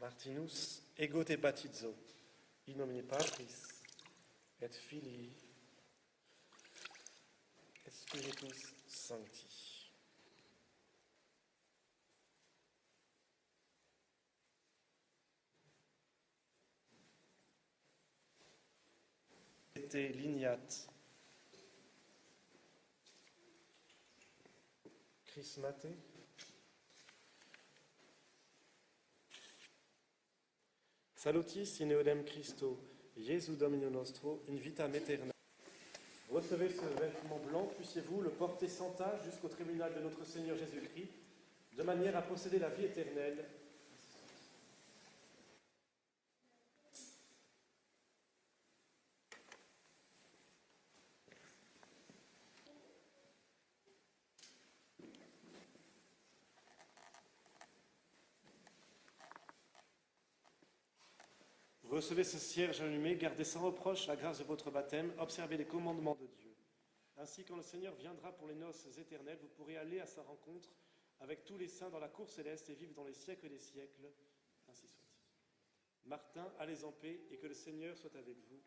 Martinus ego te baptizo, in nomine Patris et Filii et Spiritus Sancti. Était lignat Chrismate Salutis in eodem Christo, Jesu Domino nostro, in vitam aeterna. Recevez ce vêtement blanc, puissiez-vous le porter sans tâche jusqu'au tribunal de notre Seigneur Jésus-Christ, de manière à posséder la vie éternelle. Recevez ce cierge allumé, gardez sans reproche la grâce de votre baptême, observez les commandements de Dieu. Ainsi, quand le Seigneur viendra pour les noces éternelles, vous pourrez aller à sa rencontre avec tous les saints dans la cour céleste et vivre dans les siècles des siècles. Ainsi soit-il. Martin, allez en paix et que le Seigneur soit avec vous.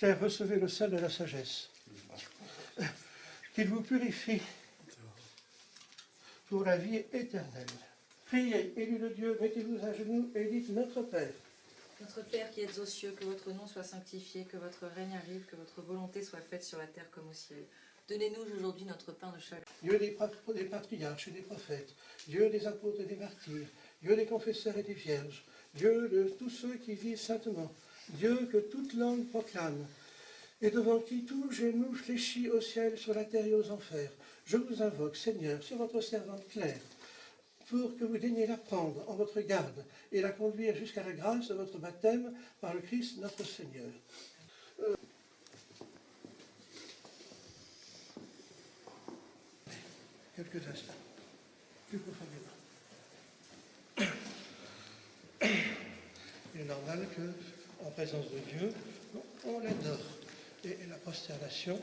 Claire, recevez le sel de la sagesse. Qu'il vous purifie pour la vie éternelle. Priez, élus de Dieu, mettez-vous à genoux et dites Notre Père. Notre Père qui êtes aux cieux, que votre nom soit sanctifié, que votre règne arrive, que votre volonté soit faite sur la terre comme au ciel. Donnez-nous aujourd'hui notre pain de chaque jour. Dieu des patriarches et des prophètes, Dieu des apôtres et des martyrs, Dieu des confesseurs et des vierges, Dieu de tous ceux qui vivent saintement, Dieu que toute langue proclame, et devant qui tout genou fléchit au ciel, sur la terre et aux enfers. Je vous invoque, Seigneur, sur votre servante Claire, pour que vous daigniez la prendre en votre garde et la conduire jusqu'à la grâce de votre baptême par le Christ notre Seigneur. Quelques instants, plus profondément. Il est normal qu'en présence de Dieu, on l'adore. Et la prosternation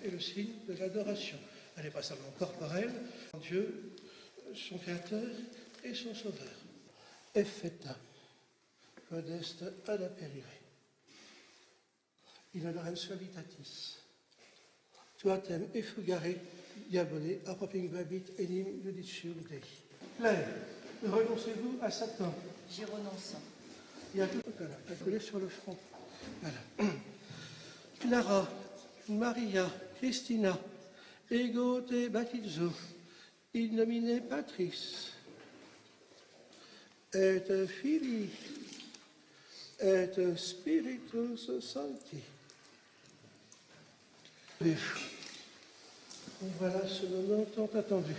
est le signe de l'adoration. Elle n'est pas seulement corporelle, Dieu, son Créateur et son Sauveur. Effeta, codeste ad aperire. In odorem suavitatis. Tuatem effugare diabole apropinguabit enim judicium Dei. Claire, renoncez-vous à Satan. J'y renonce. Il y a tout accolé sur le front. Voilà. Clara, Maria, Christina, ego te baptizo, in nomine Patris, et Filii, et Spiritus Sancti. Voilà ce moment tant attendu.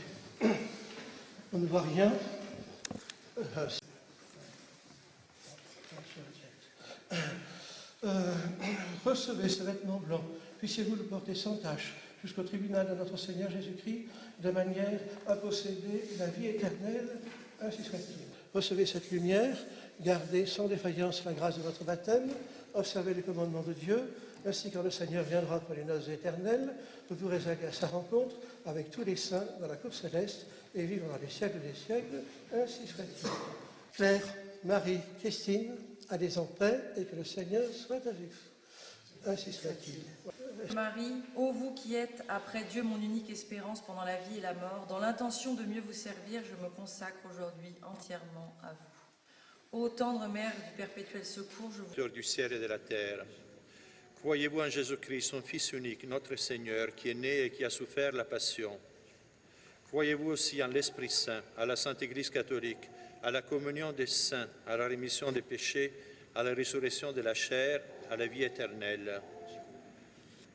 On ne voit rien. Recevez ce vêtement blanc, puissiez-vous le porter sans tache jusqu'au tribunal de notre Seigneur Jésus-Christ, de manière à posséder la vie éternelle, ainsi soit-il. Recevez cette lumière, gardez sans défaillance la grâce de votre baptême, observez les commandements de Dieu, ainsi quand le Seigneur viendra pour les noces éternelles, vous pourrez aller à sa rencontre avec tous les saints dans la cour céleste et vivre dans les siècles des siècles, ainsi soit-il. Claire, Marie, Christine, allez en paix et que le Seigneur soit avec vous. Ainsi soit-il. Marie, ô vous qui êtes, après Dieu, mon unique espérance pendant la vie et la mort, dans l'intention de mieux vous servir, je me consacre aujourd'hui entièrement à vous. Ô tendre Mère du perpétuel secours, je vous... Du ciel et de la terre. Croyez-vous en Jésus-Christ, son Fils unique, notre Seigneur, qui est né et qui a souffert la passion? Croyez-vous aussi en l'Esprit Saint, à la Sainte Église catholique, à la communion des saints, à la rémission des péchés, à la résurrection de la chair, à la vie éternelle?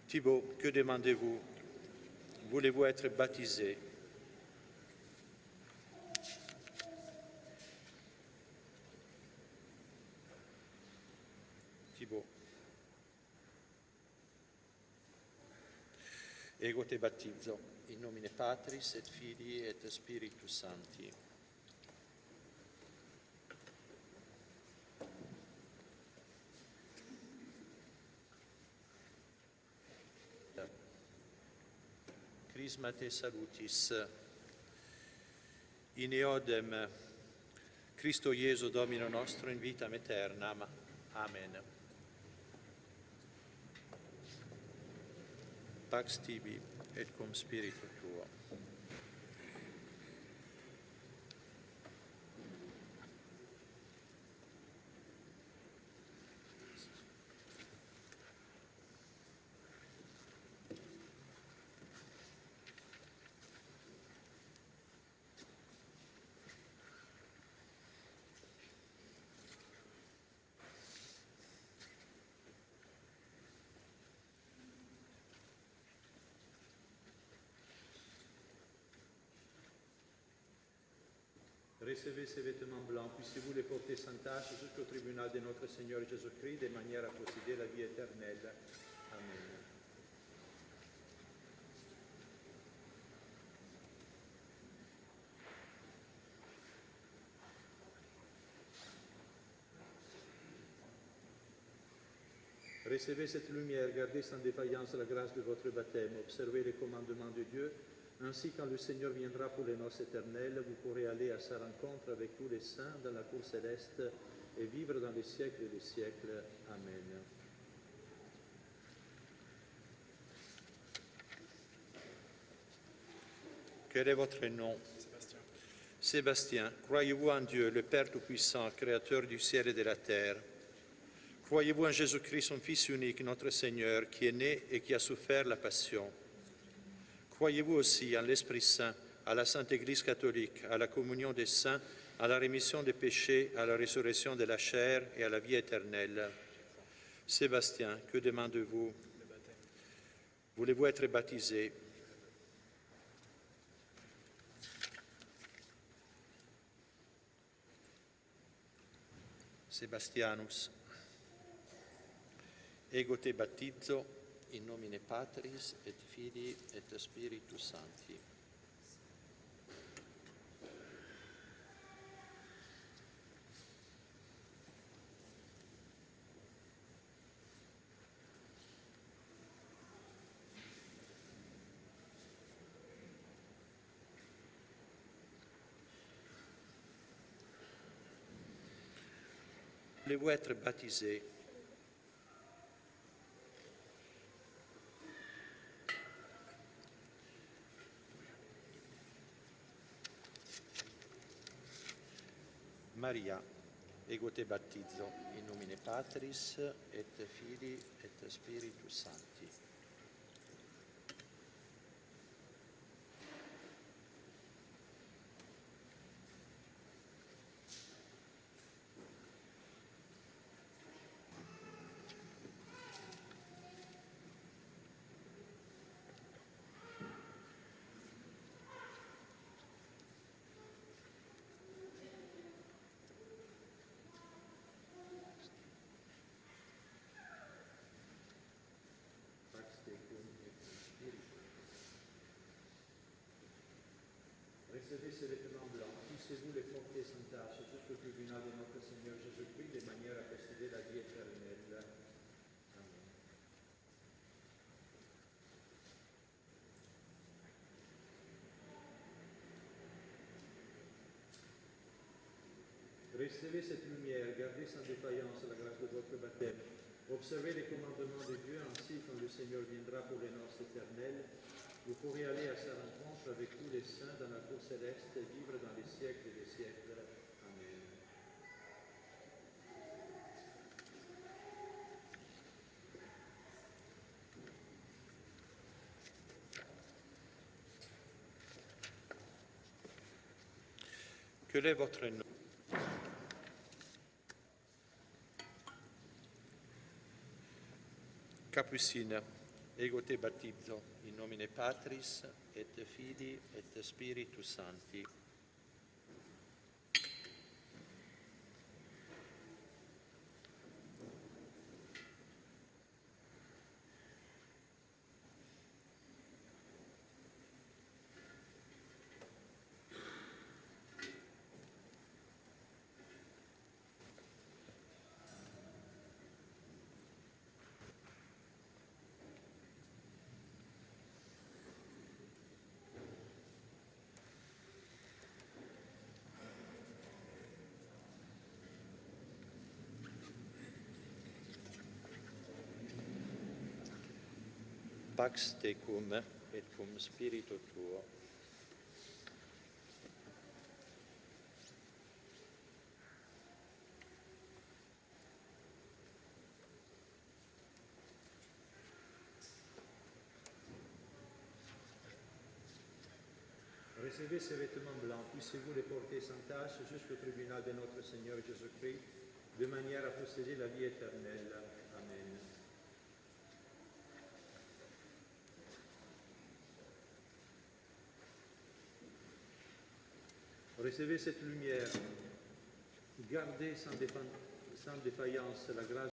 Thibaut, que demandez-vous? Voulez-vous être baptisé? Thibaut. Ego te battizzo, in nomine Patris et Filii et Spiritus Sancti. Crisma te salutis, in eodem Christo Iesu Domino nostro in vitam aeternam. Amen. Pax tibi et cum spiritu tuo. Recevez ces vêtements blancs, puissiez-vous les porter sans tâche jusqu'au tribunal de notre Seigneur Jésus-Christ, de manière à posséder la vie éternelle. Amen. Recevez cette lumière, gardez sans défaillance la grâce de votre baptême, observez les commandements de Dieu. Ainsi, quand le Seigneur viendra pour les noces éternelles, vous pourrez aller à sa rencontre avec tous les saints dans la cour céleste et vivre dans les siècles des siècles. Amen. Quel est votre nom? Sébastien. Croyez-vous en Dieu, le Père Tout-Puissant, Créateur du ciel et de la terre? Croyez-vous en Jésus-Christ, son Fils unique, notre Seigneur, qui est né et qui a souffert la passion? Croyez-vous aussi en l'Esprit Saint, à la Sainte Église catholique, à la communion des saints, à la rémission des péchés, à la résurrection de la chair et à la vie éternelle? Sébastien, que demandez-vous? Voulez-vous être baptisé? Sebastianus. Ego te battizzo in nomine Patris et Filii et Spiritus Sancti. Voulez-vous être baptisé? Maria, ego te battizzo in nomine Patris et Filii et Spiritus Sancti. Recevez ces vêtements blancs, puissiez-vous les porter sans tâche jusqu'au tribunal de notre Seigneur Jésus-Christ, de manière à posséder la vie éternelle. Amen. Recevez cette lumière, gardez sans défaillance la grâce de votre baptême. Observez les commandements de Dieu, ainsi quand le Seigneur viendra pour les noces éternelles. Vous pourrez aller à sa rencontre avec tous les saints dans la cour céleste et vivre dans les siècles des siècles. Amen. Quel est votre nom? Capucine, ego te battizzo in nomine Patris et Filii et Spiritus Sancti. Pax tecum et cum spiritu tuo. Recevez ces vêtements blancs, puissiez-vous les porter sans tâche jusqu'au tribunal de notre Seigneur Jésus-Christ, de manière à posséder la vie éternelle. Amen. Recevez cette lumière, gardez sans défaillance la grâce